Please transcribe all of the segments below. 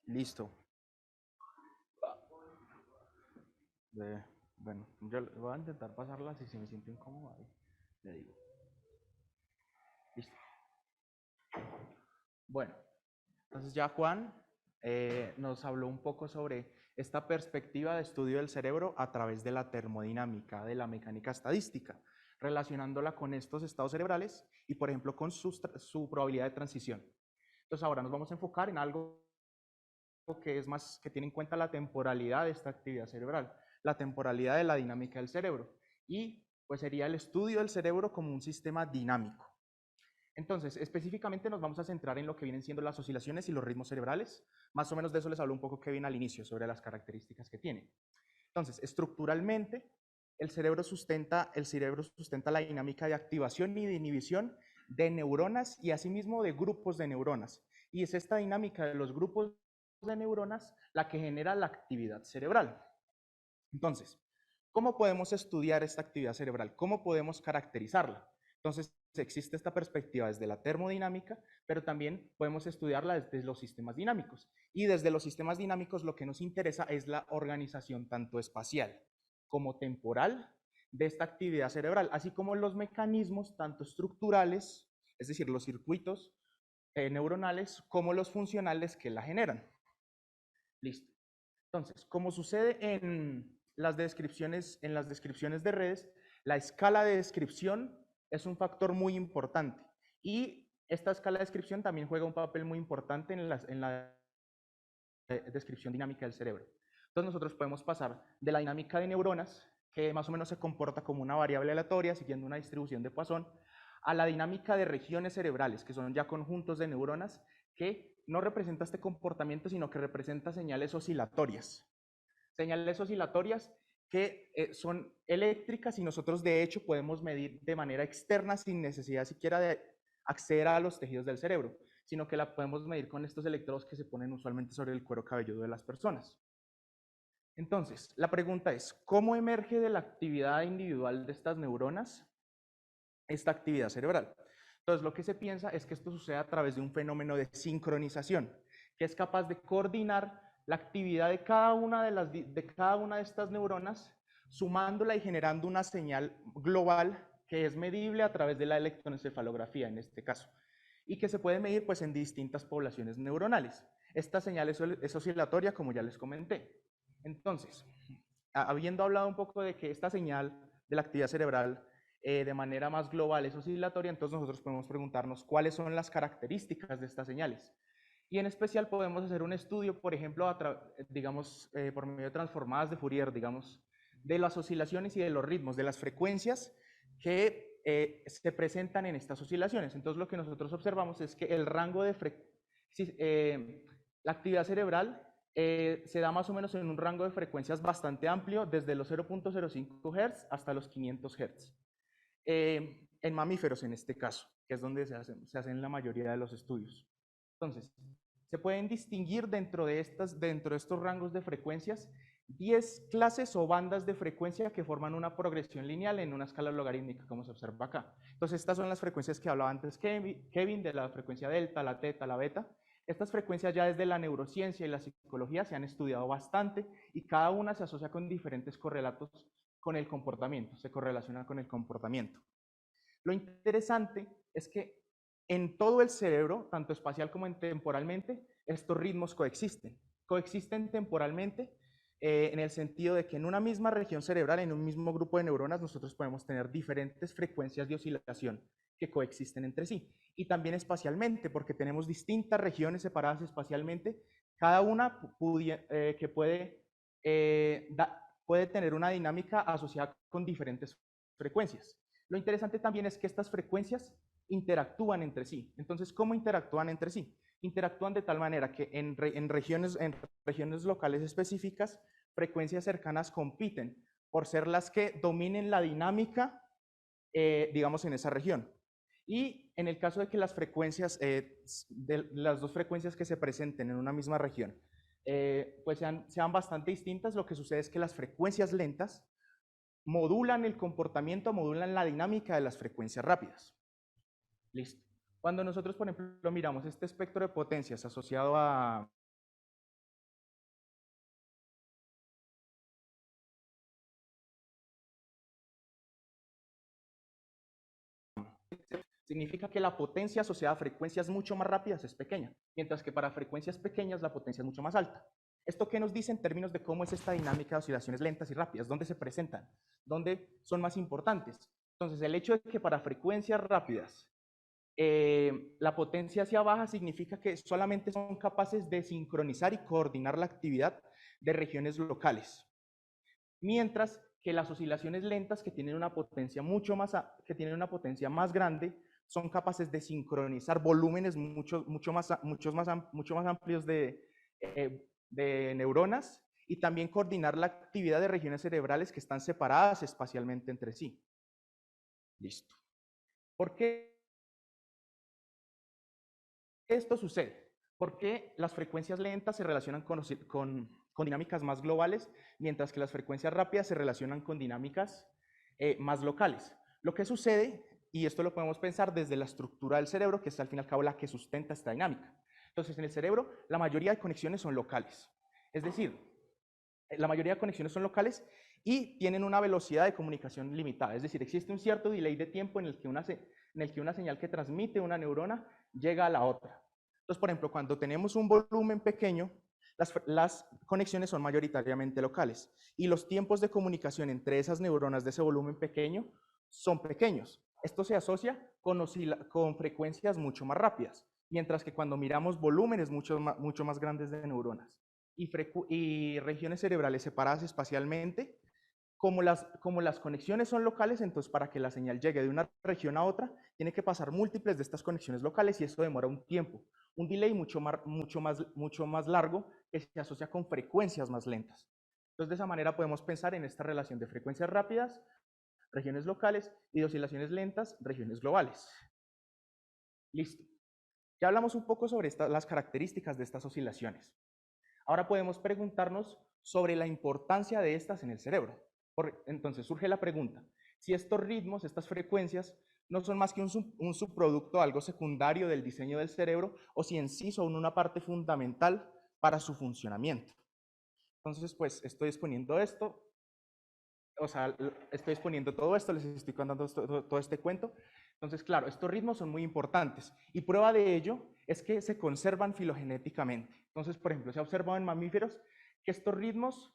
Listo. Bueno, yo voy a intentar pasarla si me siento incómodo ahí. Le digo. Listo. Bueno, entonces ya Juan nos habló un poco sobre esta perspectiva de estudio del cerebro a través de la termodinámica, de la mecánica estadística, relacionándola con estos estados cerebrales y, por ejemplo, con su probabilidad de transición. Entonces ahora nos vamos a enfocar en algo que es más, que tiene en cuenta la temporalidad de esta actividad cerebral, la temporalidad de la dinámica del cerebro. Y pues sería el estudio del cerebro como un sistema dinámico. Entonces, específicamente nos vamos a centrar en lo que vienen siendo las oscilaciones y los ritmos cerebrales. Más o menos de eso les habló un poco Kevin al inicio, sobre las características que tiene. Entonces, estructuralmente, el cerebro sustenta la dinámica de activación y de inhibición de neuronas y asimismo de grupos de neuronas. Y es esta dinámica de los grupos de neuronas la que genera la actividad cerebral. Entonces, ¿cómo podemos estudiar esta actividad cerebral? ¿Cómo podemos caracterizarla? Entonces, existe esta perspectiva desde la termodinámica, pero también podemos estudiarla desde los sistemas dinámicos. Y desde los sistemas dinámicos lo que nos interesa es la organización tanto espacial como temporal de esta actividad cerebral, así como los mecanismos tanto estructurales, es decir, los circuitos neuronales, como los funcionales que la generan. Listo. Entonces, como sucede en las descripciones de redes, la escala de descripción es un factor muy importante. Y esta escala de descripción también juega un papel muy importante en la descripción dinámica del cerebro. Entonces nosotros podemos pasar de la dinámica de neuronas, que más o menos se comporta como una variable aleatoria siguiendo una distribución de Poisson, a la dinámica de regiones cerebrales, que son ya conjuntos de neuronas que no representa este comportamiento, sino que representa señales oscilatorias. Señales oscilatorias que son eléctricas y nosotros de hecho podemos medir de manera externa sin necesidad siquiera de acceder a los tejidos del cerebro, sino que la podemos medir con estos electrodos que se ponen usualmente sobre el cuero cabelludo de las personas. Entonces, la pregunta es, ¿cómo emerge de la actividad individual de estas neuronas esta actividad cerebral? Entonces, lo que se piensa es que esto sucede a través de un fenómeno de sincronización, que es capaz de coordinar la actividad de cada una de estas neuronas, sumándola y generando una señal global que es medible a través de la electroencefalografía en este caso, y que se puede medir pues, en distintas poblaciones neuronales. Esta señal es oscilatoria, como ya les comenté. Entonces, habiendo hablado un poco de que esta señal de la actividad cerebral de manera más global es oscilatoria, entonces nosotros podemos preguntarnos cuáles son las características de estas señales. Y en especial podemos hacer un estudio, por ejemplo, digamos, por medio de transformadas de Fourier, digamos, de las oscilaciones y de los ritmos, de las frecuencias que se presentan en estas oscilaciones. Entonces lo que nosotros observamos es que el rango de la actividad cerebral se da más o menos en un rango de frecuencias bastante amplio, desde los 0.05 Hz hasta los 500 Hz. En mamíferos en este caso, que es donde se hacen la mayoría de los estudios. Entonces, se pueden distinguir dentro de estos rangos de frecuencias 10 clases o bandas de frecuencia que forman una progresión lineal en una escala logarítmica, como se observa acá. Entonces, estas son las frecuencias que hablaba antes Kevin, de la frecuencia delta, la teta, la beta. Estas frecuencias ya desde la neurociencia y la psicología se han estudiado bastante y cada una se asocia con diferentes correlatos con el comportamiento, se correlaciona con el comportamiento. Lo interesante es que en todo el cerebro, tanto espacial como temporalmente, estos ritmos coexisten. Coexisten temporalmente en el sentido de que en una misma región cerebral, en un mismo grupo de neuronas, nosotros podemos tener diferentes frecuencias de oscilación que coexisten entre sí. Y también espacialmente, porque tenemos distintas regiones separadas espacialmente, cada una que puede tener una dinámica asociada con diferentes frecuencias. Lo interesante también es que estas frecuencias interactúan entre sí. Entonces, ¿cómo interactúan entre sí? Interactúan de tal manera que en regiones locales específicas, frecuencias cercanas compiten por ser las que dominen la dinámica, digamos, en esa región. Y en el caso de que las frecuencias, de las dos frecuencias que se presenten en una misma región, pues sean bastante distintas, lo que sucede es que las frecuencias lentas modulan el comportamiento, modulan la dinámica de las frecuencias rápidas. Listo. Cuando nosotros, por ejemplo, miramos este espectro de potencias asociado a significa que la potencia asociada a frecuencias mucho más rápidas es pequeña, mientras que para frecuencias pequeñas la potencia es mucho más alta. ¿Esto qué nos dice en términos de cómo es esta dinámica de oscilaciones lentas y rápidas? ¿Dónde se presentan? ¿Dónde son más importantes? Entonces, el hecho de que para frecuencias rápidas la potencia sea baja significa que solamente son capaces de sincronizar y coordinar la actividad de regiones locales. Mientras que las oscilaciones lentas, que tienen una potencia más grande, son capaces de sincronizar volúmenes mucho más amplios de neuronas y también coordinar la actividad de regiones cerebrales que están separadas espacialmente entre sí. Listo. ¿Por qué esto sucede? ¿Por qué las frecuencias lentas se relacionan con dinámicas más globales, mientras que las frecuencias rápidas se relacionan con dinámicas más locales? Lo que sucede, y esto lo podemos pensar desde la estructura del cerebro, que es al fin y al cabo la que sustenta esta dinámica. Entonces, en el cerebro, la mayoría de conexiones son locales. Es decir, la mayoría de conexiones son locales y tienen una velocidad de comunicación limitada. Es decir, existe un cierto delay de tiempo en el que una señal que transmite una neurona llega a la otra. Entonces, por ejemplo, cuando tenemos un volumen pequeño, las conexiones son mayoritariamente locales y los tiempos de comunicación entre esas neuronas de ese volumen pequeño son pequeños. Esto se asocia con frecuencias mucho más rápidas, mientras que cuando miramos volúmenes mucho más grandes de neuronas y regiones cerebrales separadas espacialmente, como las conexiones son locales, entonces para que la señal llegue de una región a otra, tiene que pasar múltiples de estas conexiones locales y esto demora un tiempo, un delay mucho más largo que se asocia con frecuencias más lentas. Entonces de esa manera podemos pensar en esta relación de frecuencias rápidas, regiones locales, y de oscilaciones lentas, regiones globales. Listo. Ya hablamos un poco sobre las características de estas oscilaciones. Ahora podemos preguntarnos sobre la importancia de estas en el cerebro. Entonces surge la pregunta, si estos ritmos, estas frecuencias, no son más que un subproducto, algo secundario del diseño del cerebro, o si en sí son una parte fundamental para su funcionamiento. Entonces, pues estoy exponiendo esto, estoy exponiendo todo esto, les estoy contando todo este cuento. Entonces, claro, estos ritmos son muy importantes y prueba de ello es que se conservan filogenéticamente. Entonces, por ejemplo, se ha observado en mamíferos que estos ritmos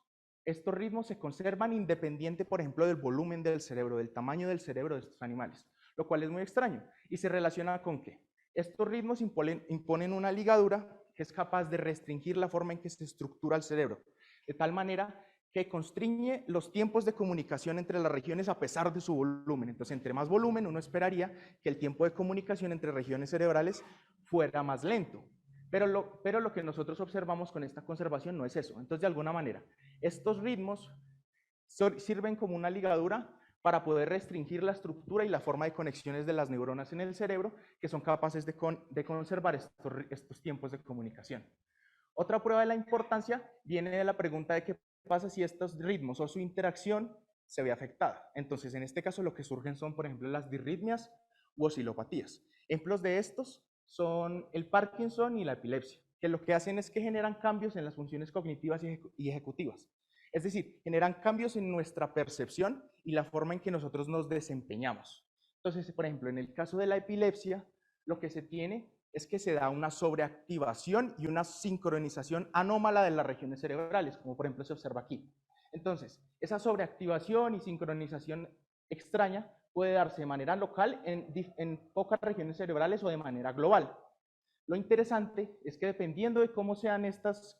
se conservan independiente, por ejemplo, del volumen del cerebro, del tamaño del cerebro de estos animales, lo cual es muy extraño y se relaciona con que estos ritmos imponen una ligadura que es capaz de restringir la forma en que se estructura el cerebro, de tal manera que constriñe los tiempos de comunicación entre las regiones a pesar de su volumen. Entonces, entre más volumen, uno esperaría que el tiempo de comunicación entre regiones cerebrales fuera más lento. Pero lo que nosotros observamos con esta conservación no es eso. Entonces, de alguna manera, estos ritmos sirven como una ligadura para poder restringir la estructura y la forma de conexiones de las neuronas en el cerebro, que son capaces de conservar estos tiempos de comunicación. Otra prueba de la importancia viene de la pregunta de qué pasa si estos ritmos o su interacción se ve afectada. Entonces, en este caso, lo que surgen son, por ejemplo, las disritmias u oscilopatías. Ejemplos de estos son el Parkinson y la epilepsia, que lo que hacen es que generan cambios en las funciones cognitivas y ejecutivas. Es decir, generan cambios en nuestra percepción y la forma en que nosotros nos desempeñamos. Entonces, por ejemplo, en el caso de la epilepsia, lo que se tiene es que se da una sobreactivación y una sincronización anómala de las regiones cerebrales, como por ejemplo se observa aquí. Entonces, esa sobreactivación y sincronización extraña puede darse de manera local en pocas regiones cerebrales o de manera global. Lo interesante es que dependiendo de cómo sean estas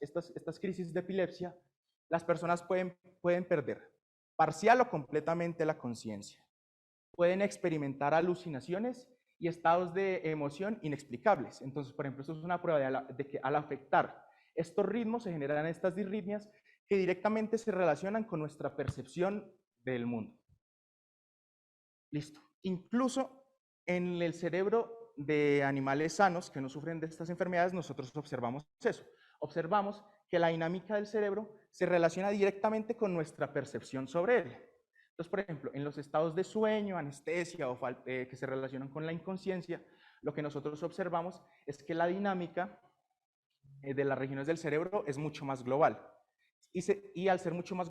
crisis de epilepsia, las personas pueden perder parcial o completamente la conciencia. Pueden experimentar alucinaciones y estados de emoción inexplicables. Entonces, por ejemplo, esto es una prueba de que al afectar estos ritmos se generan estas disritmias que directamente se relacionan con nuestra percepción del mundo. Listo. Incluso en el cerebro de animales sanos que no sufren de estas enfermedades, nosotros observamos eso. Observamos que la dinámica del cerebro se relaciona directamente con nuestra percepción sobre él. Entonces, por ejemplo, en los estados de sueño, anestesia o que se relacionan con la inconsciencia, lo que nosotros observamos es que la dinámica de las regiones del cerebro es mucho más global. Y al ser mucho más